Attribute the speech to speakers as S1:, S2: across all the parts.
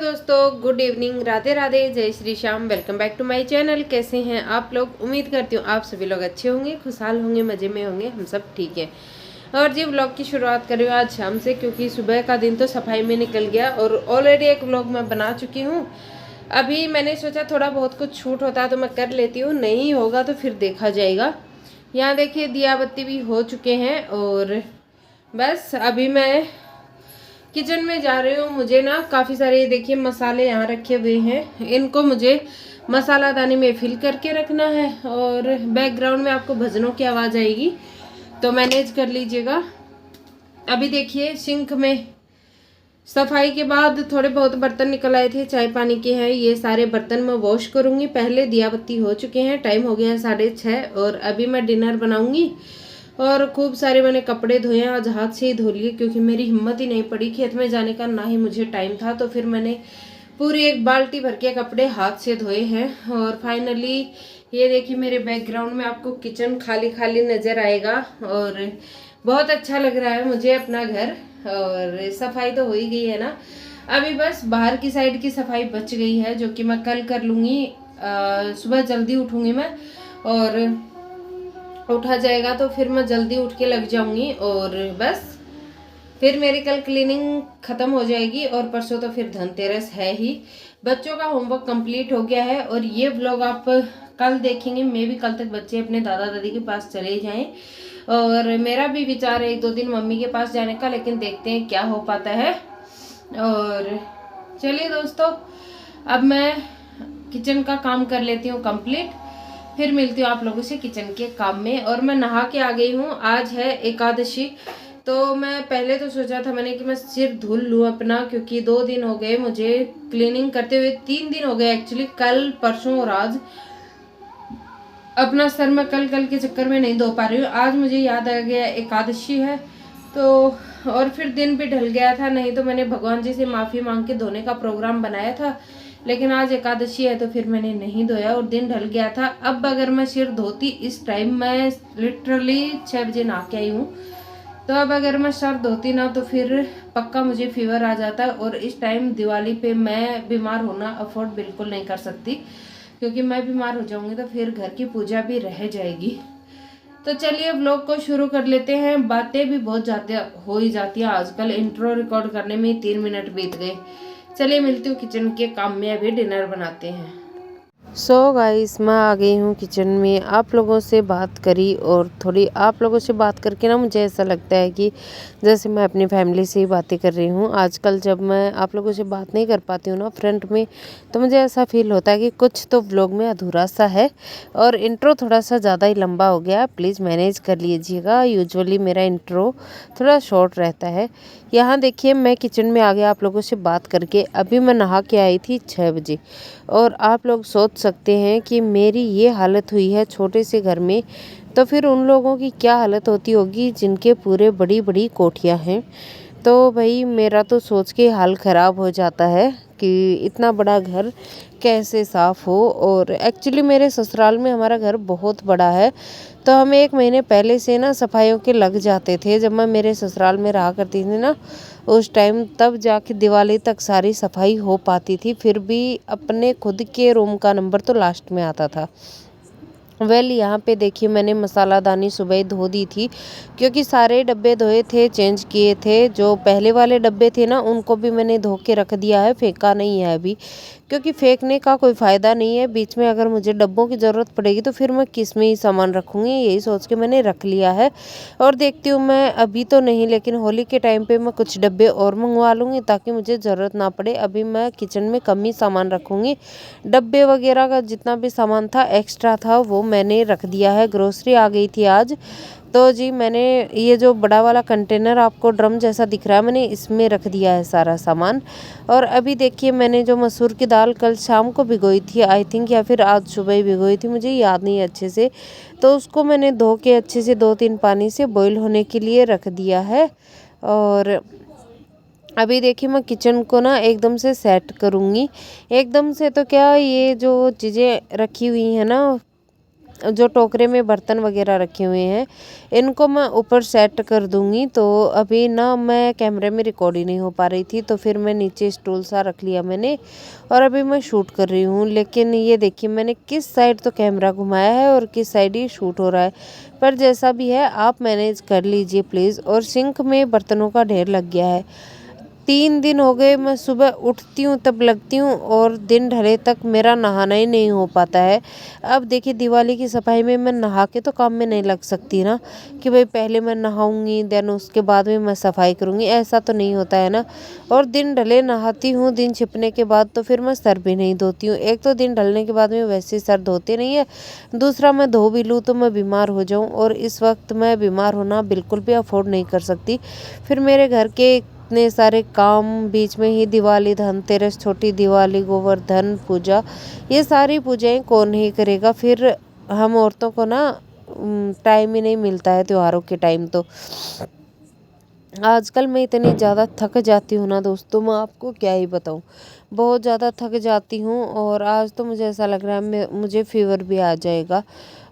S1: दोस्तों, good evening, Radhe Radhe, जय Shri Shyam. Welcome back to my channel. कैसे हैं आप लोग? उम्मीद करती हूँ आप सभी लोग अच्छे होंगे, खुशहाल होंगे, मज़े में होंगे। हम सब ठीक है। और जी व्लॉग की शुरुआत कर रही हूँ आज शाम से, क्योंकि सुबह का दिन तो सफाई में निकल गया और ऑलरेडी एक व्लॉग मैं बना चुकी हूँ। अभी मैंने सोचा थोड़ा बहुत कुछ छूट होता है तो मैं कर लेती हूँ, नहीं होगा तो फिर देखा जाएगा। यहाँ देखिए दिया बत्ती भी हो चुके हैं और बस अभी मैं किचन में जा रही हूँ। मुझे ना काफ़ी सारे देखिए मसाले यहाँ रखे हुए हैं, इनको मुझे मसाला दानी में फिल करके रखना है। और बैकग्राउंड में आपको भजनों की आवाज़ आएगी तो मैनेज कर लीजिएगा। अभी देखिए सिंक में सफाई के बाद थोड़े बहुत बर्तन निकल आए थे, चाय पानी के हैं। ये सारे बर्तन मैं वॉश करूँगी। पहले दिया बत्ती हो चुके हैं, टाइम हो गया है 6:30 और अभी मैं डिनर बनाऊँगी। और खूब सारे मैंने कपड़े धोए हैं, आज हाथ से ही धो लिए क्योंकि मेरी हिम्मत ही नहीं पड़ी खेत में जाने का, ना ही मुझे टाइम था। तो फिर मैंने पूरी एक बाल्टी भर के कपड़े हाथ से धोए हैं। और फाइनली ये देखिए मेरे बैकग्राउंड में आपको किचन खाली खाली नज़र आएगा और बहुत अच्छा लग रहा है मुझे अपना घर। और सफाई तो हो ही गई है ना, अभी बस बाहर की साइड की सफाई बच गई है जो कि मैं कल कर लूँगी। सुबह जल्दी उठूँगी मैं और उठा जाएगा तो फिर मैं जल्दी उठ के लग जाऊंगी और बस फिर मेरी कल क्लीनिंग ख़त्म हो जाएगी। और परसों तो फिर धनतेरस है ही। बच्चों का होमवर्क कंप्लीट हो गया है और ये व्लॉग आप कल देखेंगे। मे भी कल तक बच्चे अपने दादा दादी के पास चले जाएं। और मेरा भी विचार है 1-2 दिन मम्मी के पास जाने का, लेकिन देखते हैं क्या हो पाता है। और चलिए दोस्तों, अब मैं किचन का काम कर लेती हूँ कंप्लीट, फिर मिलती हूँ आप लोगों से किचन के काम में। और मैं नहा के आ गई हूँ, आज है एकादशी। तो मैं पहले तो सोचा था मैंने कि मैं सिर धुल लूँ अपना, क्योंकि 2 दिन हो गए मुझे क्लीनिंग करते हुए, 3 दिन हो गए एक्चुअली, कल परसों और आज। अपना सर मैं कल के चक्कर में नहीं धो पा रही हूँ। आज मुझे याद आ गया एकादशी है तो, और फिर दिन भी ढल गया था, नहीं तो मैंने भगवान जी से माफ़ी मांग के धोने का प्रोग्राम बनाया था, लेकिन आज एकादशी है तो फिर मैंने नहीं धोया और दिन ढल गया था। अब अगर मैं सिर धोती इस टाइम, मैं लिटरली 6 बजे नहा के आई हूँ, तो अब अगर मैं सर धोती ना तो फिर पक्का मुझे फीवर आ जाता। और इस टाइम दिवाली पे मैं बीमार होना अफोर्ड बिल्कुल नहीं कर सकती, क्योंकि मैं बीमार हो जाऊंगी तो फिर घर की पूजा भी रह जाएगी। तो चलिए व्लॉग को शुरू कर लेते हैं। बातें भी बहुत ज़्यादा हो ही जाती है आजकल, इंट्रो रिकॉर्ड करने में 3 मिनट बीत गए। चलिए मिलती हूँ किचन के काम में, अभी डिनर बनाते हैं। सो गाइस, मैं आ गई हूँ किचन में। आप लोगों से बात करी और थोड़ी आप लोगों से बात करके ना मुझे ऐसा लगता है कि जैसे मैं अपनी फैमिली से ही बातें कर रही हूँ। आजकल जब मैं आप लोगों से बात नहीं कर पाती हूँ ना फ्रंट में, तो मुझे ऐसा फील होता है कि कुछ तो व्लॉग में अधूरा सा है। और इंट्रो थोड़ा सा ज़्यादा ही लंबा हो गया, प्लीज़ मैनेज कर लीजिएगा। यूजुअली मेरा इंट्रो थोड़ा शॉर्ट रहता है। यहाँ देखिए मैं किचन में आ गया आप लोगों से बात करके। अभी मैं नहा के आई थी 6 बजे, और आप लोग सोच सकते हैं कि मेरी ये हालत हुई है छोटे से घर में, तो फिर उन लोगों की क्या हालत होती होगी जिनके पूरे बड़ी बड़ी कोठियाँ हैं। तो भाई मेरा तो सोच के हाल ख़राब हो जाता है कि इतना बड़ा घर कैसे साफ़ हो। और एक्चुअली मेरे ससुराल में हमारा घर बहुत बड़ा है, तो हम 1 महीने पहले से ना सफाइयों के लग जाते थे। जब मैं मेरे ससुराल में रहा करती थी ना उस टाइम, तब जाके दिवाली तक सारी सफाई हो पाती थी। फिर भी अपने खुद के रूम का नंबर तो लास्ट में आता था। यहाँ पे देखिए मैंने मसाला दानी सुबह ही धो दी थी, क्योंकि सारे डब्बे धोए थे, चेंज किए थे। जो पहले वाले डब्बे थे ना उनको भी मैंने धो के रख दिया है, फेंका नहीं है अभी, क्योंकि फेंकने का कोई फ़ायदा नहीं है। बीच में अगर मुझे डब्बों की ज़रूरत पड़ेगी तो फिर मैं किस में ही सामान रखूँगी, यही सोच के मैंने रख लिया है। और देखती हूँ मैं अभी तो नहीं, लेकिन होली के टाइम पे मैं कुछ डब्बे और मंगवा लूँगी ताकि मुझे ज़रूरत ना पड़े। अभी मैं किचन में कम ही सामान रखूँगी। डब्बे वगैरह का जितना भी सामान था एक्स्ट्रा था वो मैंने रख दिया है। ग्रोसरी आ गई थी आज, तो जी मैंने ये जो बड़ा वाला कंटेनर आपको ड्रम जैसा दिख रहा है, मैंने इसमें रख दिया है सारा सामान। और अभी देखिए मैंने जो मसूर की दाल कल शाम को भिगोई थी आई थिंक, या फिर आज सुबह ही भिगोई थी, मुझे याद नहीं है अच्छे से, तो उसको मैंने धो के अच्छे से 2-3 पानी से बॉईल होने के लिए रख दिया है। और अभी देखिए मैं किचन को ना एकदम से सेट करूँगी। एकदम से तो क्या, ये जो चीज़ें रखी हुई हैं ना जो टोकरे में बर्तन वगैरह रखे हुए हैं इनको मैं ऊपर सेट कर दूंगी। तो अभी ना मैं कैमरे में रिकॉर्ड ही नहीं हो पा रही थी, तो फिर मैं नीचे स्टूल सा रख लिया मैंने और अभी मैं शूट कर रही हूँ। लेकिन ये देखिए मैंने किस साइड तो कैमरा घुमाया है और किस साइड ही शूट हो रहा है। पर जैसा भी है आप मैनेज कर लीजिए प्लीज़। और सिंक में बर्तनों का ढेर लग गया है। 3 दिन हो गए मैं सुबह उठती हूँ तब लगती हूँ और दिन ढले तक मेरा नहाना ही नहीं हो पाता है। अब देखिए दिवाली की सफाई में मैं नहा के तो काम में नहीं लग सकती ना, कि भाई पहले मैं नहाऊंगी देन उसके बाद में मैं सफाई करूंगी, ऐसा तो नहीं होता है ना। और दिन ढले नहाती हूँ, दिन छिपने के बाद तो फिर मैं सर भी नहीं धोती हूँ। एक तो दिन ढलने के बाद में वैसे सर धोते नहीं है, दूसरा मैं धो भी लूँ तो मैं बीमार हो जाऊँ, और इस वक्त मैं बीमार होना बिल्कुल भी अफोर्ड नहीं कर सकती। फिर मेरे घर के इतने सारे काम, बीच में ही दिवाली, धनतेरस, छोटी दिवाली, गोवर्धन पूजा, ये सारी पूजाएं कौन ही करेगा। फिर हम औरतों को ना टाइम ही नहीं मिलता है त्योहारों के टाइम। तो आजकल मैं इतनी ज़्यादा थक जाती हूँ ना दोस्तों, मैं आपको क्या ही बताऊँ, बहुत ज़्यादा थक जाती हूँ। और आज तो मुझे ऐसा लग रहा है मुझे फीवर भी आ जाएगा।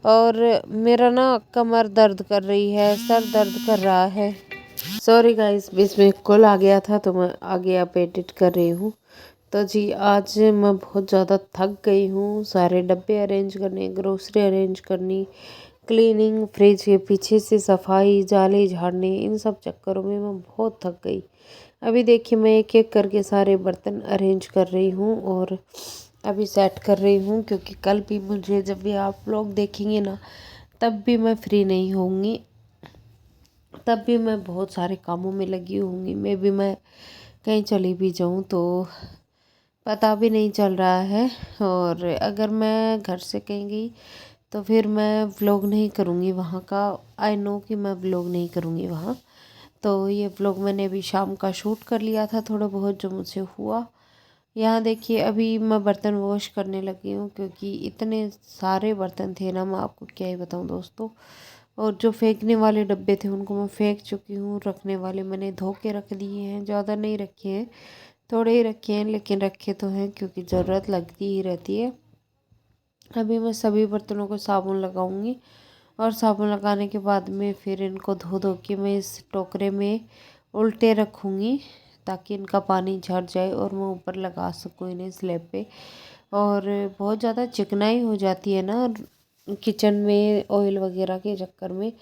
S1: और मेरा ना कमर दर्द कर रही है, सर दर्द कर रहा है। सॉरी गाइस, बीच में कॉल आ गया था तो मैं आगे आप एडिट कर रही हूँ। तो जी आज मैं बहुत ज़्यादा थक गई हूँ। सारे डब्बे अरेंज करने, ग्रोसरी अरेंज करनी, क्लीनिंग, फ्रिज के पीछे से सफाई, जाले झाड़ने, इन सब चक्करों में मैं बहुत थक गई। अभी देखिए मैं एक एक करके सारे बर्तन अरेंज कर रही हूँ और अभी सेट कर रही हूँ, क्योंकि कल भी मुझे जब भी आप लोग देखेंगे ना तब भी मैं फ्री नहीं होंगी, तब भी मैं बहुत सारे कामों में लगी होंगी। मैं कहीं चली भी जाऊँ तो पता भी नहीं चल रहा है। और अगर मैं घर से कहीं गई तो फिर मैं व्लॉग नहीं करूँगी वहाँ का। आई नो कि मैं व्लॉग नहीं करूँगी वहाँ। तो ये व्लॉग मैंने अभी शाम का शूट कर लिया था थोड़ा बहुत जो मुझसे हुआ। यहाँ देखिए अभी मैं बर्तन वॉश करने लगी हूँ, क्योंकि इतने सारे बर्तन थे ना, मैं आपको क्या ही बताऊँ दोस्तों। और जो फेंकने वाले डब्बे थे उनको मैं फेंक चुकी हूँ, रखने वाले मैंने धो के रख दिए हैं, ज़्यादा नहीं रखे हैं, थोड़े ही रखे हैं, लेकिन रखे तो हैं क्योंकि ज़रूरत लगती ही रहती है। अभी मैं सभी बर्तनों को साबुन लगाऊंगी और साबुन लगाने के बाद में फिर इनको धो धो के मैं इस टोकरे में उल्टे रखूँगी, ताकि इनका पानी झड़ जाए और मैं ऊपर लगा सकूँ इन्हें स्लैब पे। और बहुत ज़्यादा चिकनाई हो जाती है ना किचन में ऑयल वगैरह के चक्कर में।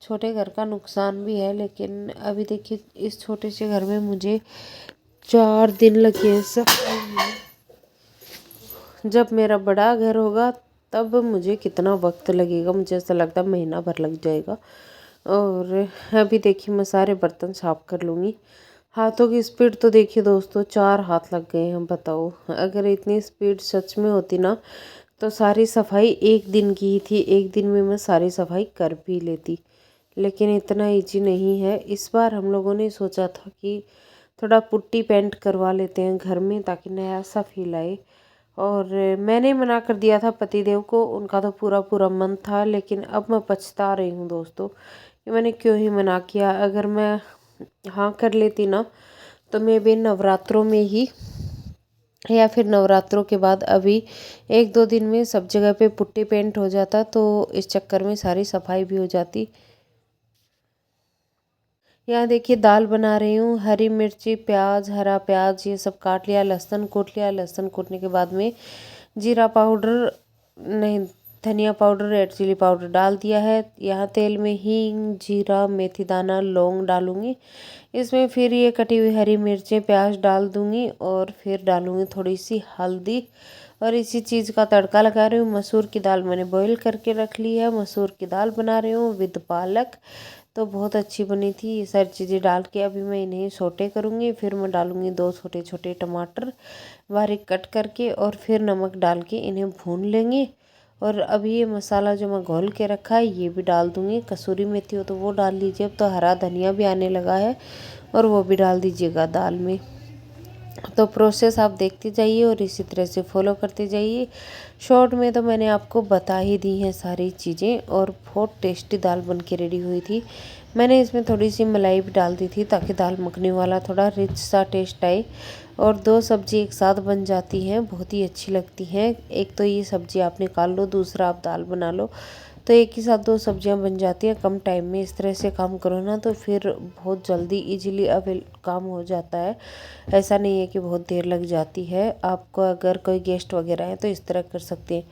S1: छोटे घर का नुकसान भी है, लेकिन अभी देखिए इस छोटे से घर में मुझे 4 दिन लगे हैं सफाई में। जब मेरा बड़ा घर होगा तब मुझे कितना वक्त लगेगा, मुझे ऐसा लगता है महीना भर लग जाएगा। और अभी देखिए मैं सारे बर्तन साफ कर लूँगी। हाथों की स्पीड तो देखिए दोस्तों 4 हाथ लग गए हैं। बताओ अगर इतनी स्पीड सच में होती ना तो सारी सफाई एक दिन की ही थी, एक दिन में मैं सारी सफाई कर भी लेती। लेकिन इतना ईजी नहीं है। इस बार हम लोगों ने सोचा था कि थोड़ा पुट्टी पेंट करवा लेते हैं घर में, ताकि नया सा फील आए। और मैंने मना कर दिया था पतिदेव को, उनका तो पूरा पूरा मन था। लेकिन अब मैं पछता रही हूँ दोस्तों कि मैंने क्यों ही मना किया। अगर मैं हाँ कर लेती ना तो मैं भी नवरात्रों में ही या फिर नवरात्रों के बाद अभी 1-2 दिन में सब जगह पे पुट्टी पेंट हो जाता, तो इस चक्कर में सारी सफाई भी हो जाती। यहाँ देखिए दाल बना रही हूँ। हरी मिर्ची, प्याज, हरा प्याज ये सब काट लिया, लहसुन कूट लिया। लहसुन कूटने के बाद में जीरा पाउडर नहीं, धनिया पाउडर, रेड चिली पाउडर डाल दिया है। यहाँ तेल में हींग, जीरा, मेथी दाना, लौंग डालूंगी। इसमें फिर ये कटी हुई हरी मिर्चें, प्याज डाल दूंगी और फिर डालूंगी थोड़ी सी हल्दी। और इसी चीज़ का तड़का लगा रही हूँ। मसूर की दाल मैंने बॉईल करके रख ली है, मसूर की दाल बना रही हूँ विद पालक। तो बहुत अच्छी बनी थी। ये सारी चीज़ें डाल के अभी मैं इन्हें सोटे करूँगी। फिर मैं डालूँगी 2 छोटे छोटे टमाटर बारीक कट करके, और फिर नमक डाल के इन्हें भून लेंगे। और अभी ये मसाला जो मैं घोल के रखा है ये भी डाल दूँगी। कसूरी मेथी हो तो वो डाल लीजिए, अब तो हरा धनिया भी आने लगा है, और वो भी डाल दीजिएगा दाल में। तो प्रोसेस आप देखते जाइए और इसी तरह से फॉलो करते जाइए। शॉर्ट में तो मैंने आपको बता ही दी हैं सारी चीज़ें। और बहुत टेस्टी दाल बन के रेडी हुई थी। मैंने इसमें थोड़ी सी मलाई भी डाल दी थी ताकि दाल मखनी वाला थोड़ा रिच सा टेस्ट आए।
S2: और 2 सब्ज़ी एक साथ बन जाती हैं, बहुत ही अच्छी लगती हैं। एक तो ये सब्ज़ी आप निकाल लो, दूसरा आप दाल बना लो, तो एक ही साथ 2 सब्जियां बन जाती हैं कम टाइम में। इस तरह से काम करो ना तो फिर बहुत जल्दी इजीली काम हो जाता है। ऐसा नहीं है कि बहुत देर लग जाती है। आपको अगर कोई गेस्ट वगैरह है तो इस तरह कर सकते हैं।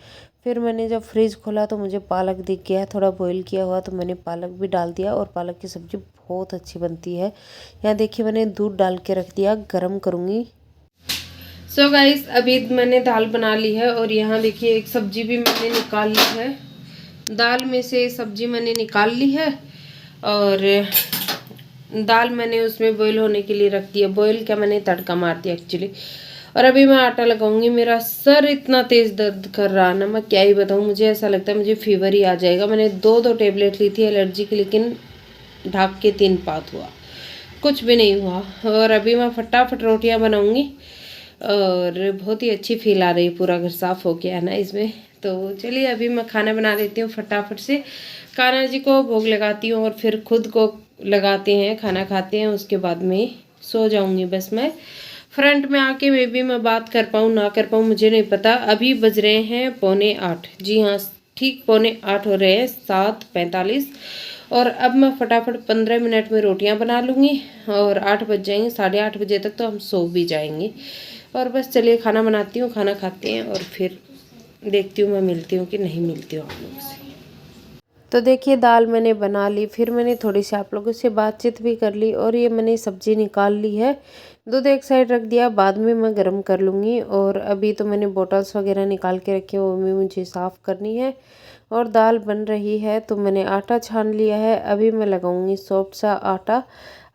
S2: फिर मैंने जब फ्रिज खोला तो मुझे पालक दिख गया, थोड़ा बॉईल किया हुआ, तो मैंने पालक भी डाल दिया और पालक की सब्ज़ी बहुत अच्छी बनती है। यहाँ देखिए मैंने दूध डाल के रख दिया, गरम करूँगी।
S1: सो गाइस, अभी मैंने दाल बना ली है और यहाँ देखिए एक सब्जी भी मैंने निकाल ली है। दाल में से सब्जी मैंने निकाल ली है और दाल मैंने उसमें बॉईल होने के लिए रख दिया। बॉईल क्या, मैंने तड़का मार दिया एक्चुअली। और अभी मैं आटा लगाऊंगी। मेरा सर इतना तेज़ दर्द कर रहा है ना, मैं क्या ही बताऊँ। मुझे ऐसा लगता है मुझे फीवर ही आ जाएगा। मैंने 2 टेबलेट ली थी एलर्जी की, लेकिन ढाक के 3 पात हुआ, कुछ भी नहीं हुआ। और अभी मैं फटाफट रोटियां बनाऊंगी और बहुत ही अच्छी फील आ रही है। पूरा घर साफ हो गया है ना इसमें। तो चलिए अभी मैं खाना बना लेती हूँ फटाफट से। कान्हा जी को भोग लगाती हूँ और फिर खुद को लगाते हैं, खाना खाते हैं, उसके बाद में सो जाऊंगी। बस मैं फ्रंट में आके मे भी मैं बात कर पाऊँ ना कर पाऊँ, मुझे नहीं पता। अभी बज रहे हैं 7:45। जी हाँ, ठीक 7:45 हो रहे हैं, 7:45। और अब मैं फटाफट 15 मिनट में रोटियां बना लूँगी और 8 बज जाएंगे, 8:30 बजे तक तो हम सो भी जाएंगे। और बस चलिए खाना बनाती हूँ, खाना खाते हैं और फिर देखती हूँ मैं मिलती हूँ कि नहीं मिलती हूँ आप लोगों से।
S2: तो देखिए दाल मैंने बना ली, फिर मैंने थोड़ी सी आप लोगों से बातचीत भी कर ली और ये मैंने सब्जी निकाल ली है। दूध एक साइड रख दिया, बाद में मैं गर्म कर लूँगी। और अभी तो मैंने बॉटल्स वगैरह निकाल के रखे, वो भी मुझे साफ़ करनी है। और दाल बन रही है तो मैंने आटा छान लिया है। अभी मैं लगाऊंगी सॉफ्ट सा आटा।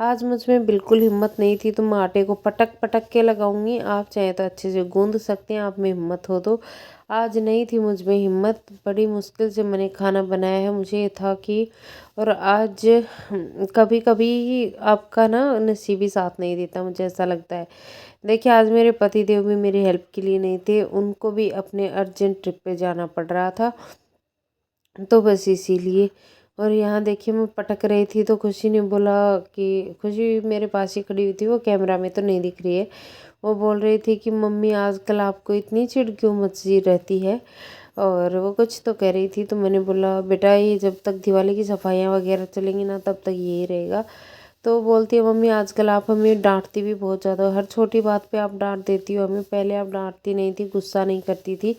S2: आज मुझ में बिल्कुल हिम्मत नहीं थी तो मैं आटे को पटक पटक के लगाऊंगी। आप चाहे तो अच्छे से गूंद सकते हैं, आप में हिम्मत हो तो। आज नहीं थी मुझ में हिम्मत, बड़ी मुश्किल से मैंने खाना बनाया है। मुझे ये था कि और आज कभी कभी आपका ना नसीब ही साथ नहीं देता, मुझे ऐसा लगता है। देखिए आज मेरे पति देव भी मेरी हेल्प के लिए नहीं थे, उनको भी अपने अर्जेंट ट्रिप पे जाना पड़ रहा था, तो बस इसीलिए। और यहाँ देखिए मैं पटक रही थी तो खुशी ने बोला कि खुशी मेरे पास ही खड़ी हुई थी, वो कैमरा में तो नहीं दिख रही है। वो बोल रही थी कि मम्मी आजकल आपको इतनी चिढ़ क्यों मची रहती है, और वो कुछ तो कह रही थी। तो मैंने बोला बेटा ये जब तक दिवाली की सफाइयाँ वगैरह चलेंगी ना तब तक यही रहेगा। तो बोलती है मम्मी आजकल आप हमें डांटती भी बहुत ज़्यादा हो, हर छोटी बात पे आप डांट देती हो हमें। पहले आप डांटती नहीं थी, गुस्सा नहीं करती थी,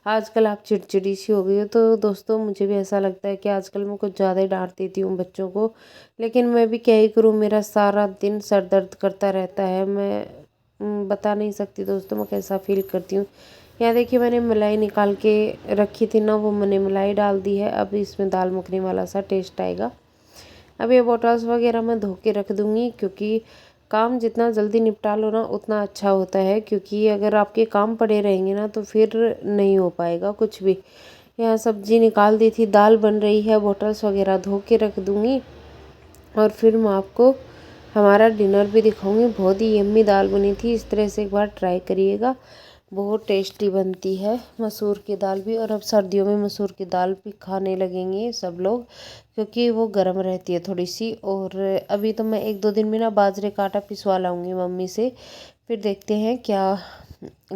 S2: आजकल आप चिड़चिड़ी सी हो गई हो। तो दोस्तों मुझे भी ऐसा लगता है कि आजकल मैं कुछ ज़्यादा ही डांट देती हूँ बच्चों को, लेकिन मैं भी क्या ही करूँ, मेरा सारा दिन सर दर्द करता रहता है। मैं बता नहीं सकती दोस्तों मैं कैसा फील करती हूँ। यहाँ देखिए मैंने मलाई निकाल के रखी थी ना, वो मैंने मलाई डाल दी है। अब इसमें दाल मखनी वाला सा टेस्ट आएगा। अब ये बॉटल्स वगैरह मैं धो के रख दूँगी, क्योंकि काम जितना जल्दी निपटा लो ना उतना अच्छा होता है। क्योंकि अगर आपके काम पड़े रहेंगे ना तो फिर नहीं हो पाएगा कुछ भी। यहाँ सब्जी निकाल दी थी, दाल बन रही है, बॉटल्स वगैरह धो के रख दूँगी और फिर मैं आपको हमारा डिनर भी दिखाऊंगी। बहुत ही यम्मी दाल बनी थी, इस तरह से एक बार ट्राई करिएगा, बहुत टेस्टी बनती है मसूर की दाल भी। और अब सर्दियों में मसूर की दाल भी खाने लगेंगे सब लोग, क्योंकि वो गर्म रहती है थोड़ी सी। और अभी तो मैं 1-2 दिन में ना बाजरे का आटा पिसवा लाऊंगी मम्मी से, फिर देखते हैं क्या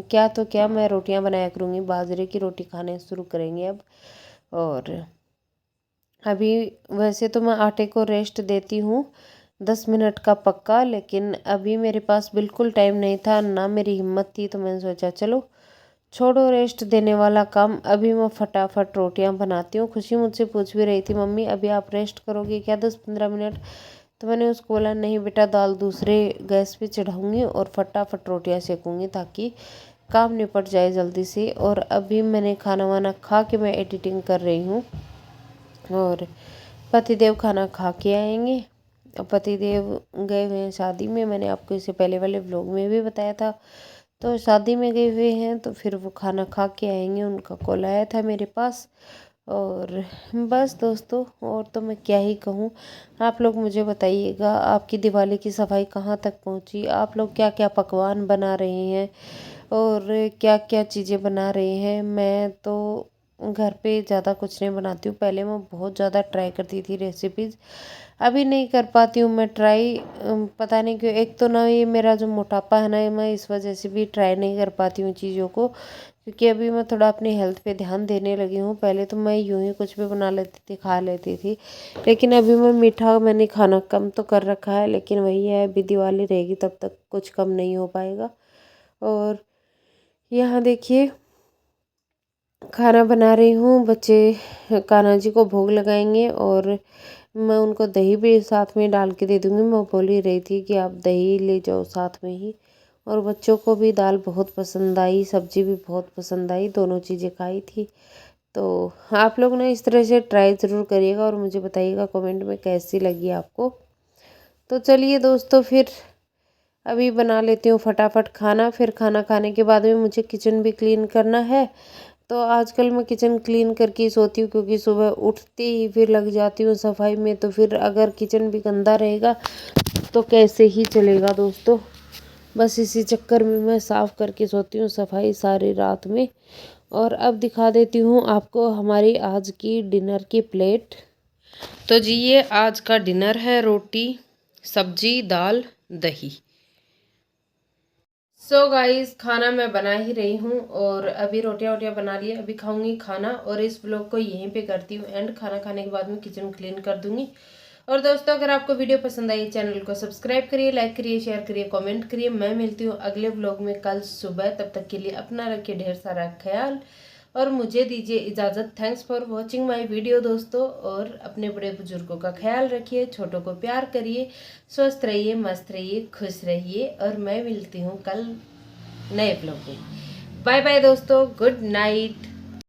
S2: क्या। तो क्या मैं रोटियां बनाया करूँगी, बाजरे की रोटी खाने शुरू करेंगे अब। और अभी वैसे तो मैं आटे को रेस्ट देती हूँ 10 मिनट का पक्का, लेकिन अभी मेरे पास बिल्कुल टाइम नहीं था ना मेरी हिम्मत थी, तो मैंने सोचा चलो छोड़ो रेस्ट देने वाला काम, अभी मैं फटाफट रोटियां बनाती हूँ। खुशी मुझसे पूछ भी रही थी मम्मी अभी आप रेस्ट करोगे क्या 10-15 मिनट, तो मैंने उसको बोला नहीं बेटा, दाल दूसरे गैस पे चढ़ाऊँगी और फटाफट रोटियां सेकूँगी ताकि काम निपट जाए जल्दी से। और अभी मैंने खाना वाना खा के मैं एडिटिंग कर रही हूँ और पतिदेव खाना खा के आएंगे। पतिदेव गए हुए हैं शादी में, मैंने आपको इससे पहले वाले व्लॉग में भी बताया था। तो शादी में गए हुए हैं तो फिर वो खाना खा के आएंगे, उनका कॉल आया था मेरे पास। और बस दोस्तों और तो मैं क्या ही कहूँ। आप लोग मुझे बताइएगा आपकी दिवाली की सफाई कहाँ तक पहुँची, आप लोग क्या क्या पकवान बना रहे हैं और क्या क्या चीज़ें बना रहे हैं। मैं तो घर पे ज़्यादा कुछ नहीं बनाती हूँ, पहले मैं बहुत ज़्यादा ट्राई करती थी रेसिपीज़, अभी नहीं कर पाती हूँ मैं ट्राई, पता नहीं क्यों। एक तो ना ये मेरा जो मोटापा है ना, मैं इस वजह से भी ट्राई नहीं कर पाती हूँ चीज़ों को, क्योंकि अभी मैं थोड़ा अपनी हेल्थ पे ध्यान देने लगी हूँ। पहले तो मैं यूं ही कुछ भी बना लेती थी, खा लेती थी, लेकिन अभी मैं मीठा मैंने खाना कम तो कर रखा है, लेकिन वही है, अभी दिवाली रहेगी तब तक कुछ कम नहीं हो पाएगा। और यहाँ देखिए खाना बना रही हूँ, बच्चे कान्हा जी को भोग लगाएंगे और मैं उनको दही भी साथ में डाल के दे दूँगी। मैं बोल ही रही थी कि आप दही ले जाओ साथ में ही। और बच्चों को भी दाल बहुत पसंद आई, सब्जी भी बहुत पसंद आई, दोनों चीज़ें खाई थी। तो आप लोग ना इस तरह से ट्राई ज़रूर करिएगा और मुझे बताइएगा कमेंट में कैसी लगी आपको। तो चलिए दोस्तों, फिर अभी बना लेती हूँ फटाफट खाना। फिर खाना खाने के बाद में मुझे किचन भी क्लीन करना है। तो आजकल मैं किचन क्लीन करके ही सोती हूँ, क्योंकि सुबह उठते ही फिर लग जाती हूँ सफाई में। तो फिर अगर किचन भी गंदा रहेगा तो कैसे ही चलेगा दोस्तों। बस इसी चक्कर में मैं साफ़ करके सोती हूँ, सफाई सारी रात में। और अब दिखा देती हूँ आपको हमारी आज की डिनर की प्लेट। तो जी ये आज का डिनर है, रोटी, सब्जी, दाल, दही। सो गाइस खाना मैं बना ही रही हूँ और अभी रोटियां वोटियां बना ली, अभी खाऊंगी खाना और इस ब्लॉग को यहीं पे करती हूँ एंड। खाना खाने के बाद में किचन क्लीन कर दूंगी। और दोस्तों अगर आपको वीडियो पसंद आई, चैनल को सब्सक्राइब करिए, लाइक करिए, शेयर करिए, कमेंट करिए। मैं मिलती हूँ अगले ब्लॉग में कल सुबह, तब तक के लिए अपना रखिए ढेर सारा ख्याल और मुझे दीजिए इजाज़त। Thanks for watching my video दोस्तों। और अपने बड़े बुजुर्गों का ख्याल रखिए, छोटों को प्यार करिए, स्वस्थ रहिए, मस्त रहिए, खुश रहिए और मैं मिलती हूँ कल नए ब्लॉग में। बाय बाय दोस्तों, गुड नाइट।